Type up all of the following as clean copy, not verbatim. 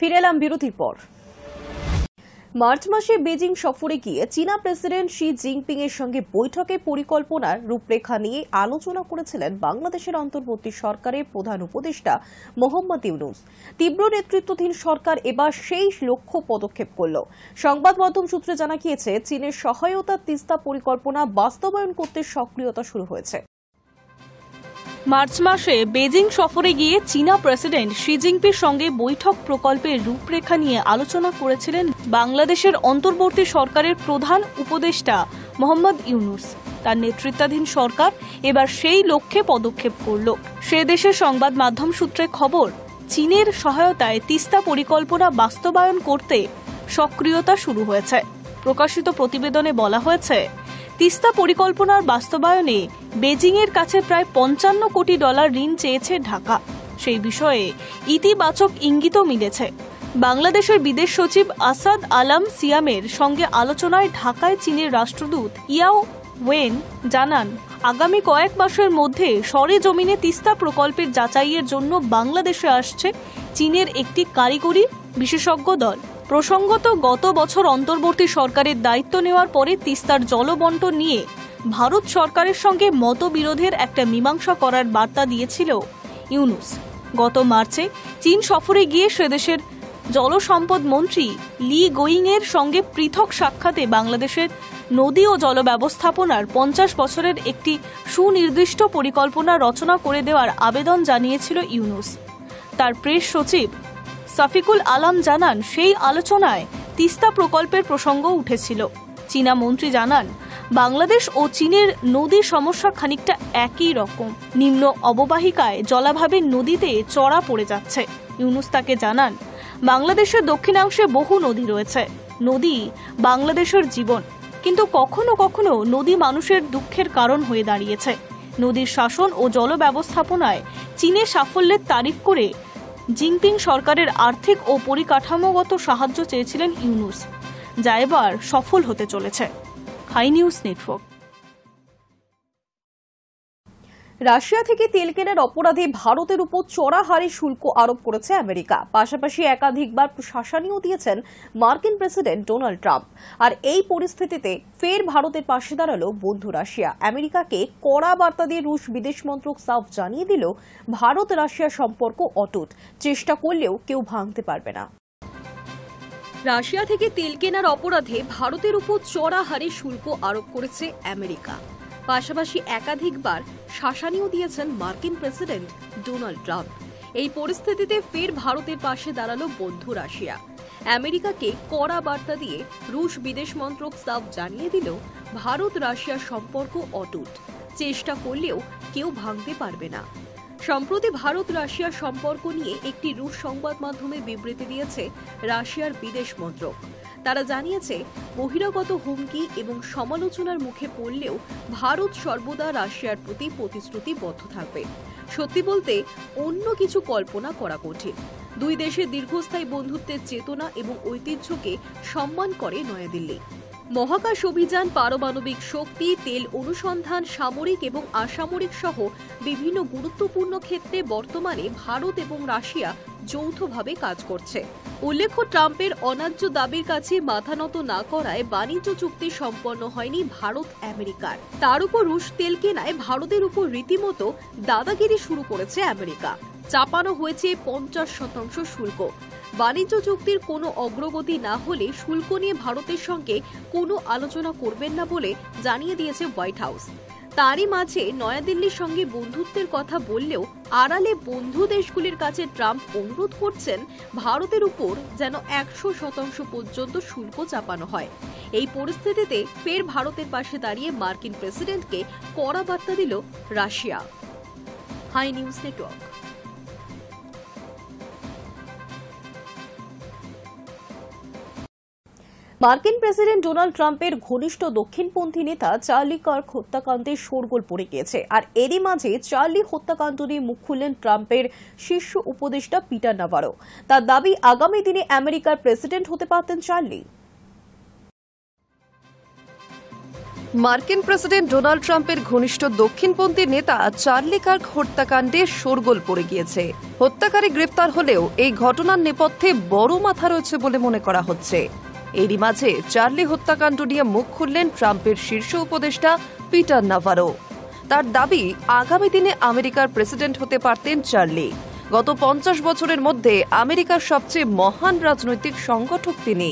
ফিরে এলাম বিরতির পর। মার্চ মাসে বেজিং সফরে গিয়ে চীনা প্রেসিডেন্ট শি জিনপিং এর সঙ্গে বৈঠকে পরিকল্পনার রূপরেখা নিয়ে আলোচনা করেছিলেন বাংলাদেশের অন্তর্বর্তী সরকারের প্রধান উপদেষ্টা মোহাম্মদ ইউনূস। তীব্র নেতৃত্বাধীন সরকার এবার সেই লক্ষ্য পদক্ষেপ করল। সংবাদ মাধ্যম সূত্রে জানা গিয়েছে, চীনের সহায়তা তিস্তা পরিকল্পনা বাস্তবায়ন করতে সক্রিয়তা শুরু হয়েছে। মার্চ মাসে বেজিং সফরে গিয়ে চীনা প্রেসিডেন্ট শি জিনপিংয়ের সঙ্গে বৈঠক প্রকল্পের রূপরেখা নিয়ে আলোচনা করেছিলেন বাংলাদেশের অন্তর্বর্তী সরকারের প্রধান উপদেষ্টা মোহাম্মদ ইউনূস। তার নেতৃত্বাধীন সরকার এবার সেই লক্ষ্যে পদক্ষেপ করল। সে দেশের সংবাদ মাধ্যম সূত্রে খবর, চীনের সহায়তায় তিস্তা পরিকল্পনা বাস্তবায়ন করতে সক্রিয়তা শুরু হয়েছে। প্রকাশিত প্রতিবেদনে বলা হয়েছে, তিস্তা পরিকল্পনার বাস্তবায়নে বেজিংয়ের কাছে প্রায় $55 কোটি ঋণ চেয়েছে ঢাকা। সেই বিষয়ে ইতিবাচক ইঙ্গিতও মিলেছে। বাংলাদেশের বিদেশ সচিব আসাদ আলম সিয়ামের সঙ্গে আলোচনায় ঢাকায় চীনের রাষ্ট্রদূত ইয়াও ওয়েন জানান, আগামী কয়েক মাসের মধ্যে সরেজমিনে তিস্তা প্রকল্পের যাচাইয়ের জন্য বাংলাদেশে আসছে চীনের একটি কারিগরি বিশেষজ্ঞ দল। প্রসঙ্গত, গত বছর অন্তর্বর্তী সরকারের দায়িত্ব নেওয়ার পরে তিস্তার জলবণ্টন নিয়ে ভারত সরকারের সঙ্গে মতবিরোধের একটা মীমাংসা করার বার্তা দিয়েছিল ইউনূস। গত মার্চে চীন সফরে গিয়ে সেদেশের জলসম্পদ মন্ত্রী লি গোয়িংয়ের সঙ্গে পৃথক সাক্ষাতে বাংলাদেশের নদী ও জল ব্যবস্থাপনার 50 বছরের একটি সুনির্দিষ্ট পরিকল্পনা রচনা করে দেওয়ার আবেদন জানিয়েছিল ইউনূস। তার প্রেস সচিব সাফিকুল আলম জানান, সেই আলোচনায় তিস্তা প্রকল্পের প্রসঙ্গ উঠেছিল। চীনা মন্ত্রী জানান, বাংলাদেশ ও চীনের নদীর সমস্যা খানিকটা একই রকম। নিম্ন অববাহিকায় জলাভাবের নদীতে চড়া পড়ে যাচ্ছে। ইউনূস তাকে জানান, বাংলাদেশের দক্ষিণাংশে বহু নদী রয়েছে। নদী বাংলাদেশের জীবন, কিন্তু কখনো কখনো নদী মানুষের দুঃখের কারণ হয়ে দাঁড়িয়েছে। নদীর শাসন ও জল ব্যবস্থাপনায় চীনের সাফল্যের তারিফ করে জিনপিং সরকারের আর্থিক ও পরিকাঠামোগত সাহায্য চেয়েছিলেন ইউনূস, যা এবার সফল হতে চলেছে। Hi news network. রাশিয়া থেকে তেল কেনার অপরাধে ভারতের উপর চড়া হারে শুল্ক আরোপ করেছে আমেরিকা। পাশাপাশি একাধিকবার শাসানিও দিয়েছেন মার্কিন প্রেসিডেন্ট ডোনাল্ড ট্রাম্প। আর এই পরিস্থিতিতে ফের ভারতের পাশে দাঁড়ালো বন্ধু রাশিয়া। আমেরিকাকে কড়া বার্তা দিয়ে রুশ বিদেশ মন্ত্রক সাফ জানিয়ে দিল, ভারত রাশিয়া সম্পর্ক অটুট, চেষ্টা করলেও কেউ ভাঙতে পারবে না। রাশিয়া থেকে তেল কেনার অপরাধে ভারতের উপর চড়া হারে শুল্ক আরোপ করেছে আমেরিকা। পাশাপাশি একাধিকবার শাসানিও দিয়েছেন মার্কিন প্রেসিডেন্ট ডোনাল্ড ট্রাম্প। এই পরিস্থিতিতে ফের ভারতের পাশে দাঁড়ালো বন্ধু রাশিয়া। আমেরিকাকে কড়া বার্তা দিয়ে রুশ বিদেশ মন্ত্রক সাফ জানিয়ে দিল, ভারত রাশিয়ার সম্পর্ক অটুট, চেষ্টা করলেও কেউ ভাঙতে পারবে না। সম্প্রতি ভারত রাশিয়ার সম্পর্ক নিয়ে একটি রুশ সংবাদ মাধ্যমে বিবৃতি দিয়েছে রাশিয়ার বিদেশ মন্ত্রক। তারা জানিয়েছে, বহিরাগত হুমকি এবং সমালোচনার মুখে পড়লেও ভারত সর্বদা রাশিয়ার প্রতি প্রতিশ্রুতিবদ্ধ থাকবে। সত্যি বলতে অন্য কিছু কল্পনা করা কঠিন। দুই দেশের দীর্ঘস্থায়ী বন্ধুত্বের চেতনা এবং ঐতিহ্যকে সম্মান করে নয়াদিল্লি। মহাকাশ অভিযান, পারমাণবিক শক্তি, তেল অনুসন্ধান, সামরিক এবং অসামরিক সহ বিভিন্ন গুরুত্বপূর্ণ ক্ষেত্রে বর্তমানে ভারত এবং রাশিয়া যৌথভাবে কাজ করছে। উল্লেখ্য, ট্রাম্পের অন্যায্য দাবির কাছে মাথা নত না করায় বাণিজ্য চুক্তি সম্পন্ন হয়নি ভারত আমেরিকার। তার উপর রুশ তেল কেনায় ভারতের উপর রীতিমতো দাদাগিরি শুরু করেছে আমেরিকা। চাপানো হয়েছে 50% শুল্ক। বাণিজ্য চুক্তির কোনো অগ্রগতি না হলে শুল্ক নিয়ে ভারতের সঙ্গে কোনো আলোচনা করবেন না বলে জানিয়ে দিয়েছে হোয়াইট হাউস। তারই মাঝে নয়াদিল্লির সঙ্গে বন্ধুত্বের কথা বললেও আড়ালে বন্ধু দেশগুলির কাছে ট্রাম্প অনুরোধ করছেন, ভারতের উপর যেন 100% পর্যন্ত শুল্ক চাপানো হয়। এই পরিস্থিতিতে ফের ভারতের পাশে দাঁড়িয়ে মার্কিন প্রেসিডেন্টকে কড়া বার্তা দিল রাশিয়া। Hi news network. মার্কিন প্রেসিডেন্ট ডোনাল্ড ট্রাম্পের ঘনিষ্ঠ দক্ষিণপন্থী নেতা চার্লি কার্ক হত্যাকাণ্ডে শোরগোল পড়ে গিয়েছে। আর এরই মাঝে চার্লি হত্যাকাণ্ড নিয়ে মুখ খুললেন ট্রাম্পের শীর্ষ উপদেষ্টা পিটার নাভারো। তার দাবি, আগামী দিনে আমেরিকার প্রেসিডেন্ট হতে পারতেন চার্লি। মার্কিন প্রেসিডেন্ট ডোনাল্ড ট্রাম্পের ঘনিষ্ঠ দক্ষিণপন্থী নেতা চার্লি কার্ক হত্যাকাণ্ডে শোরগোল পড়ে গিয়েছে। হত্যাকারী গ্রেফতার হলেও এই ঘটনার নেপথ্যে বড় মাথা রয়েছে বলে মনে করা হচ্ছে। এরই মাঝে চার্লি হত্যাকাণ্ড নিয়ে মুখ খুললেন ট্রাম্পের শীর্ষ উপদেষ্টা পিটার নাভারো। তার দাবি, আগামী দিনে আমেরিকার প্রেসিডেন্ট হতে পারতেন চার্লি। গত 50 বছরের মধ্যে আমেরিকার সবচেয়ে মহান রাজনৈতিক সংগঠক তিনি।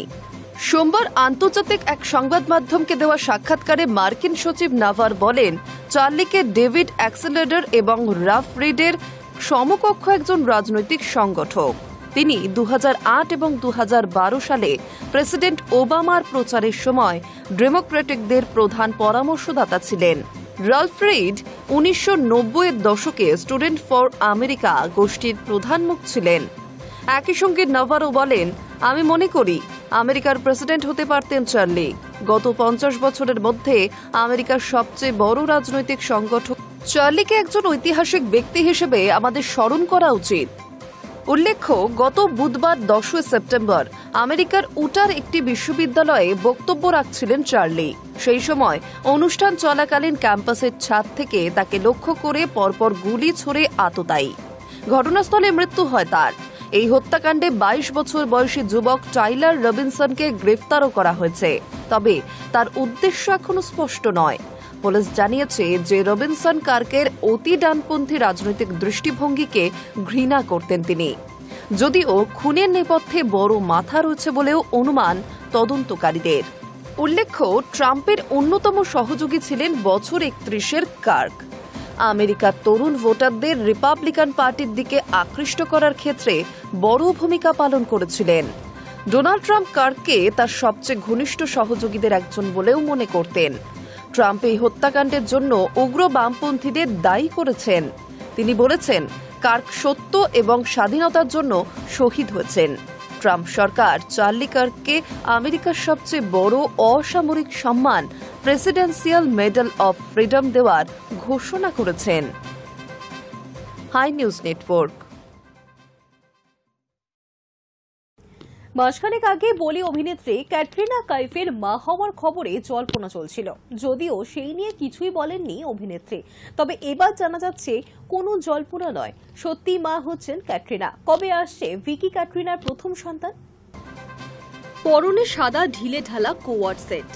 সোমবার আন্তর্জাতিক এক সংবাদ মাধ্যমকে দেওয়া সাক্ষাৎকারে মার্কিন সচিব নাভার বলেন, চার্লিকে ডেভিড অ্যাক্সেলেডার এবং রাফ রিডের সমকক্ষ একজন রাজনৈতিক সংগঠক। তিনি 2008 এবং 2012 সালে প্রেসিডেন্ট ওবামার প্রচারের সময় ডেমোক্রেটিকদের প্রধান পরামর্শদাতা ছিলেন। রাল্ফ রিড 1990-এর দশকে স্টুডেন্ট ফর আমেরিকা গোষ্ঠীর প্রধান মুখ ছিলেন। একই সঙ্গে নাভারো বলেন, আমি মনে করি আমেরিকার প্রেসিডেন্ট হতে পারতেন চার্লি। গত 50 বছরের মধ্যে আমেরিকার সবচেয়ে বড় রাজনৈতিক সংগঠক চার্লিকে একজন ঐতিহাসিক ব্যক্তি হিসেবে আমাদের স্মরণ করা উচিত। উল্লেখ্য, গত বুধবার 10 সেপ্টেম্বর আমেরিকার উটার একটি বিশ্ববিদ্যালয়ে বক্তব্য রাখছিলেন চার্লি। সেই সময় অনুষ্ঠান চলাকালীন ক্যাম্পাসের ছাদ থেকে তাকে লক্ষ্য করে পরপর গুলি ছুড়ে আততায়ী। ঘটনাস্থলে মৃত্যু হয় তার। এই হত্যাকাণ্ডে 22 বছর বয়সী যুবক টাইলার রবিনসনকে গ্রেফতারও করা হয়েছে। তবে তার উদ্দেশ্য এখনো স্পষ্ট নয়। পুলিশ জানিয়েছে যে রবিনসন কার্কের অতি ডানপন্থী রাজনৈতিক দৃষ্টিভঙ্গিকে ঘৃণা করতেন তিনি। যদিও খুনের নেপথ্যে বড় মাথা রয়েছে বলেও অনুমান তদন্তকারীদের। উল্লেখ্য, ট্রাম্পের অন্যতম সহযোগী ছিলেন বছর 31-এর কার্ক। আমেরিকার তরুণ ভোটারদের রিপাবলিকান পার্টির দিকে আকৃষ্ট করার ক্ষেত্রে বড় ভূমিকা পালন করেছিলেন। ডোনাল্ড ট্রাম্প কার্ককে তার সবচেয়ে ঘনিষ্ঠ সহযোগীদের একজন বলেও মনে করতেন। ট্রাম্প এই হত্যাকাণ্ডের জন্য উগ্র বামপন্থীদের দায়ী করেছেন। তিনি বলেছেন, কার্ক সত্য এবং স্বাধীনতার জন্য শহীদ হয়েছেন। ট্রাম্প সরকার চার্লি কার্ককে আমেরিকার সবচেয়ে বড় অসামরিক সম্মান প্রেসিডেন্সিয়াল মেডেল অফ ফ্রিডম দেওয়ার ঘোষণা করেছেন। Hi news network. মাসখানেক আগে বলি অভিনেত্রী ক্যাটরিনা কাইফের মা হওয়ার খবরে জল্পনা চলছিল, যদিও সেই নিয়ে কিছুই বলেননি অভিনেত্রী। তবে এবার জানা যাচ্ছে কোনো জল্পনা নয়, সত্যি মা হচ্ছেন ক্যাটরিনা। কবে আসছে ভিকি ক্যাটরিনার প্রথম সন্তান? পরনে সাদা ঢিলে ঢালা কোয়ার্ড সেট,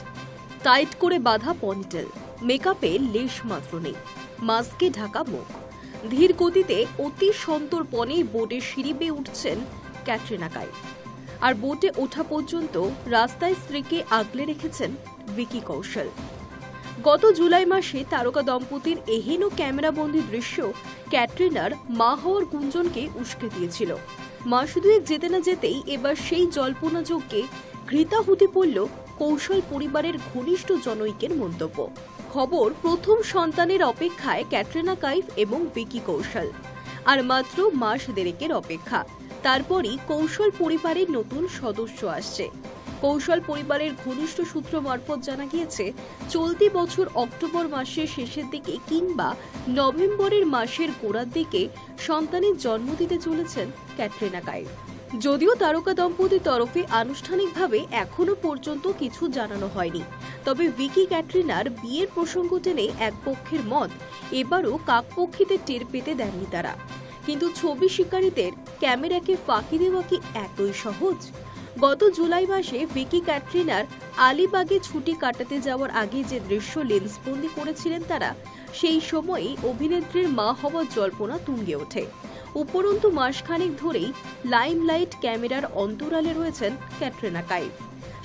টাইট করে বাঁধা পনিটেল, মেকআপে লেশ মাত্র নেই, মাস্কে ঢাকা মুখ, ধীর গতিতে অতি সন্তর্পণে বোটে সিঁড়ি বেয়ে উঠছেন ক্যাটরিনা কাইফ। আর বোটে ওঠা পর্যন্ত রাস্তায় স্ত্রীকে আগলে রেখেছেন ভিকি কৌশল। গত জুলাই মাসে তারকা দম্পতির এহেন ক্যামেরাবন্দি দৃশ্য ক্যাটরিনার মা হওয়ার গুঞ্জনকে উস্কে দিয়েছিল। মাস দুয়েক যেতে না যেতেই এবার সেই জল্পনা যজ্ঞে ঘৃতাহুতি পড়ল কৌশল পরিবারের ঘনিষ্ঠ জনৈকের মন্তব্য। খবর, প্রথম সন্তানের অপেক্ষায় ক্যাটরিনা কাইফ এবং ভিকি কৌশল। আর মাত্র মাস দেড়েকের অপেক্ষা, তারপরই কৌশল পরিবারের নতুন সদস্য আসছে। কৌশল পরিবারের ঘনিষ্ঠ সূত্র মারফত জানা গিয়েছে, চলতি বছর অক্টোবর মাসের শেষের দিকে কিংবা নভেম্বরের মাসের গোড়ার দিকে সন্তানের জন্ম দিতে চলেছেন ক্যাটরিনা কাইফ। যদিও তারকা দম্পতির তরফে আনুষ্ঠানিকভাবে এখনো পর্যন্ত কিছু জানানো হয়নি, তবে ভিকি ক্যাটরিনার বিয়ের প্রসঙ্গ টেনে এক পক্ষের মত, এবারও কাকপক্ষীদের টের পেতে দেননি তারা। কিন্তু ছবি শিকারীদের ক্যামেরাকে ফাঁকি দেওয়া কি এতই সহজ? গত জুলাই মাসে ভিকি ক্যাটরিনার আলিবাগে ছুটি কাটাতে যাওয়ার আগে যে দৃশ্য লেন্সবন্দি করেছিলেন তারা, সেই সময়ই অভিনেত্রীর মা হওয়ার জল্পনা তুঙ্গে ওঠে। উপরন্তু মাসখানেক ধরেই লাইমলাইট ক্যামেরার অন্তরালে রয়েছেন ক্যাটরিনা কাইফ।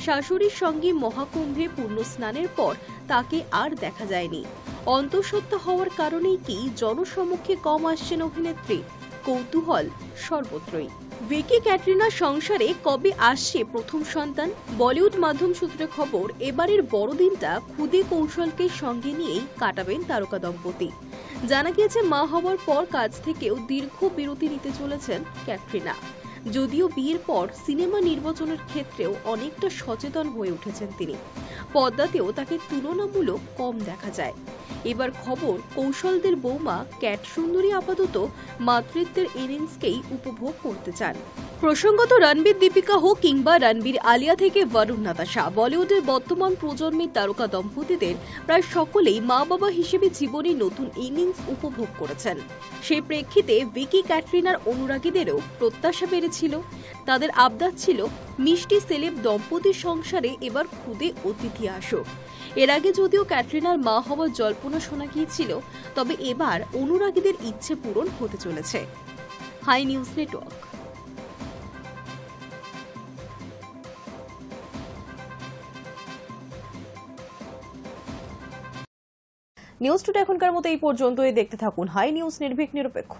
শাশুড়ির সঙ্গে মহাকুম্ভে পূর্ণ স্নানের পর তাকে আর দেখা যায়নি। অন্তঃসত্ত্বা হওয়ার কারণেই কি জনসমক্ষে কম আসছেন অভিনেত্রী? কৌতূহল সর্বত্রই। ভিকি ক্যাটরিনার সংসারে কবে আসছে প্রথম সন্তান? বলিউড মাধ্যম সূত্রে খবর, এবারের বড়দিনটা খুদে কৌশলকে সঙ্গে নিয়েই কাটাবেন তারকা দম্পতি। জানা গিয়েছে, মা হওয়ার পর কাজ থেকেও দীর্ঘ বিরতি নিতে চলেছেন ক্যাটরিনা। যদিও বিয়ের পর সিনেমা নির্বাচনের ক্ষেত্রেও অনেকটা সচেতন হয়ে উঠেছেন তিনি। পর্দাতেও তাকে তুলনামূলক কম দেখা যায়। এবার খবর কৌশলদের বৌমা ক্যাট সুন্দরী আপাতত মাতৃত্বের ইনিংসকেই উপভোগ করতে চান। প্রসঙ্গত রণবীর দীপিকা হোক কিংবা রণবীর আলিয়া থেকে বরুণ নাতাশা, বলিউডের বর্তমান প্রজন্মের তারকা দম্পতিদের প্রায় সকলেই মা বাবা হিসেবে জীবনে নতুন ইনিংস উপভোগ করেছেন। সেই প্রেক্ষিতে ভিকি ক্যাটরিনার অনুরাগীদেরও প্রত্যাশা বেড়েছিল। তাদের আবদার ছিল মিষ্টি সেলেব দম্পতির সংসারে এবার খুদে অতিথি আসুক। এর আগে যদিও ক্যাটরিনার মা হওয়ার জল্পনা শোনা গিয়েছিল, তবে এবার অনুরাগীদের ইচ্ছে পূরণ হতে চলেছে। Hi news network. News today এখনকার মতো এই পর্যন্তই। দেখতে থাকুন হাই নিউজ, নির্ভীক নিরপেক্ষ।